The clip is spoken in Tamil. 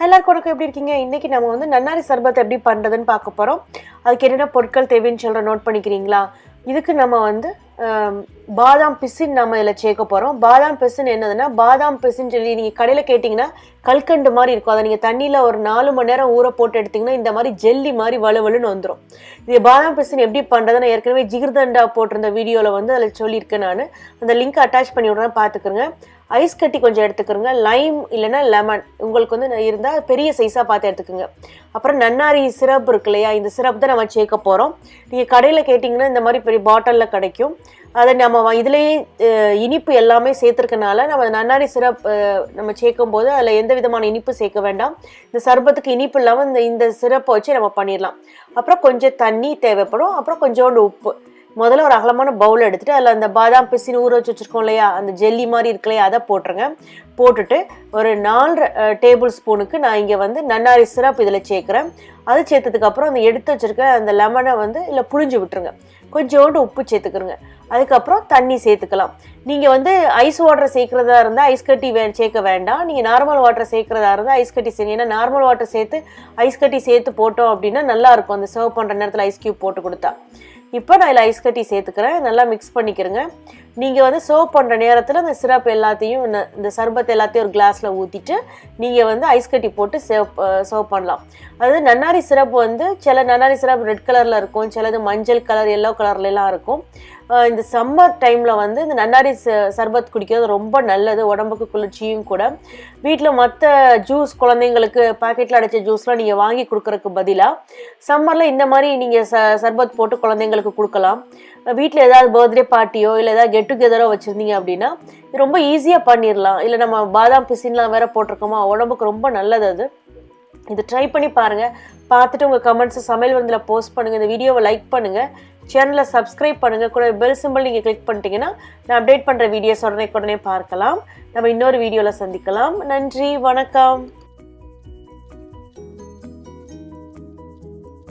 எல்லாருக்கும் எப்படி இருக்கீங்க? இன்னைக்கு நம்ம வந்து நன்னாரி சர்பத் எப்படி பண்றதுன்னு பார்க்க போறோம். அதுக்கு என்னென்ன பொருட்கள் தேவைன்னு சொல்ற நோட் பண்ணிக்கிறீங்களா? இதுக்கு நம்ம வந்து பாதாம் பிசின் நம்ம இதில் சேர்க்க போகிறோம். பாதாம் பிசின் என்னதுன்னா, பாதாம் பிசின்னு சொல்லி நீங்கள் கடையில் கேட்டிங்கன்னா கல்கண்டு மாதிரி இருக்கும். அதை நீங்கள் தண்ணியில் ஒரு 4 மணி நேரம் ஊற போட்டு எடுத்திங்கன்னா இந்த மாதிரி ஜெல்லி மாதிரி வலுவலுன்னு வந்துடும். இது பாதாம் பிசின் எப்படி பண்ணுறது நான் ஏற்கனவே ஜிகிர்தண்டா போட்டிருந்த வீடியோவில் வந்து அதில் சொல்லியிருக்கேன். நான் அந்த லிங்க் அட்டாச் பண்ணி விட்றேன், பார்த்துக்குறேங்க. ஐஸ் கட்டி கொஞ்சம் எடுத்துக்கிறோங்க. லைம் இல்லைன்னா லெமன் உங்களுக்கு வந்து இருந்தால் பெரிய சைஸாக பார்த்து எடுத்துக்கோங்க. அப்புறம் நன்னாரி சிரப் இருக்கு இல்லையா, இந்த சிரப் தான் நம்ம சேர்க்க போகிறோம். நீங்கள் கடையில் கேட்டிங்கன்னா இந்த மாதிரி பெரிய பாட்டிலில் கிடைக்கும். அதை நம்ம இதுலேயே இனிப்பு எல்லாமே சேர்த்துருக்கனால நம்ம நன்னாரி சிரப் நம்ம சேர்க்கும் போது அதில் எந்த விதமான இனிப்பு சேர்க்க வேண்டாம். இந்த சர்பத்துக்கு இனிப்பு இல்லாமல் இந்த சிரப்பை வச்சு நம்ம பண்ணிடலாம். அப்புறம் கொஞ்சம் தண்ணி தேவைப்படும். அப்புறம் கொஞ்சோண்டு உப்பு. முதல்ல ஒரு அகலமான பவுல் எடுத்துகிட்டு அதில் அந்த பாதாம் பிசின் ஊற வச்சு வச்சுருக்கோம் இல்லையா, அந்த ஜெல்லி மாதிரி இருக்கு இல்லையா, அதை போட்டுருங்க. போட்டுட்டு ஒரு 4 டேபிள் ஸ்பூனுக்கு நான் இங்கே வந்து நன்னாரி சிரப் இதில் சேர்க்குறேன். அது சேர்த்ததுக்கப்புறம் அந்த எடுத்து வச்சுருக்க அந்த லெமனை வந்து இல்லை புழிஞ்சு விட்டுருங்க. கொஞ்சோண்டு உப்பு சேர்த்துக்கிறோங்க. அதுக்கப்புறம் தண்ணி சேர்த்துக்கலாம். நீங்கள் வந்து ஐஸ் வாட்டர் சேர்க்குறதா இருந்தால் ஐஸ் கட்டி சேர்க்க வேண்டாம். நீங்கள் நார்மல் வாட்டர் சேர்க்குறதா இருந்தால் ஐஸ் கட்டி செய்யுங்க. ஏன்னா நார்மல் வாட்டர் சேர்த்து ஐஸ் கட்டி சேர்த்து போட்டோம் அப்படின்னா நல்லாயிருக்கும். அந்த சர்வ் பண்ணுற நேரத்தில் ஐஸ் க்யூப் போட்டு கொடுத்தா. இப்போ நான் இதில் ஐஸ் கட்டி சேர்த்துக்கிறேன். நல்லா மிக்ஸ் பண்ணிக்கிறேங்க. நீங்கள் வந்து சர்வ் பண்ணுற நேரத்தில் இந்த சிரப் எல்லாத்தையும் இந்த சர்பத் எல்லாத்தையும் ஒரு கிளாஸில் ஊற்றிட்டு நீங்கள் வந்து ஐஸ் கட்டி போட்டு சர்வ் பண்ணலாம். அதாவது நன்னாரி சிரப் வந்து சில நன்னாரி சிரப் ரெட் கலரில் இருக்கும், சிலது மஞ்சள் கலர் எல்லோ கலர்லாம் இருக்கும். இந்த சம்மர் டைமில் வந்து இந்த நன்னாரி சர்பத் குடிக்கிறது ரொம்ப நல்லது, உடம்புக்கு குளிர்ச்சியும் கூட. வீட்டில் மற்ற ஜூஸ் குழந்தைங்களுக்கு பாக்கெட்டில் அடைச்ச ஜூஸ்லாம் நீங்கள் வாங்கி கொடுக்குறதுக்கு பதிலாக சம்மரில் இந்த மாதிரி நீங்கள் சர்பத் போட்டு குழந்தைங்களுக்கு கொடுக்கலாம். வீட்டில் ஏதாவது பர்த்டே பார்ட்டியோ இல்லை ஏதாவது கெட் டுகெதரோ வச்சுருந்தீங்க அப்படின்னா ரொம்ப ஈஸியாக பண்ணிடலாம். இல்லை நம்ம பாதாம் பிசின்லாம் வேறு போட்டிருக்கோமா, உடம்புக்கு ரொம்ப நல்லது அது. இது ட்ரை பண்ணி பாருங்கள். பார்த்துட்டு உங்கள் கமெண்ட்ஸை சமையல் விருந்தில் போஸ்ட் பண்ணுங்கள். இந்த வீடியோவை லைக் பண்ணுங்கள், சேனலை சப்ஸ்கிரைப் பண்ணுங்கள். கூட பெல் சிம்பிள் நீங்கள் கிளிக் பண்ணிட்டீங்கன்னா நான் அப்டேட் பண்ணுற வீடியோஸ் உடனே பார்க்கலாம். நம்ம இன்னொரு வீடியோவில் சந்திக்கலாம். நன்றி, வணக்கம்.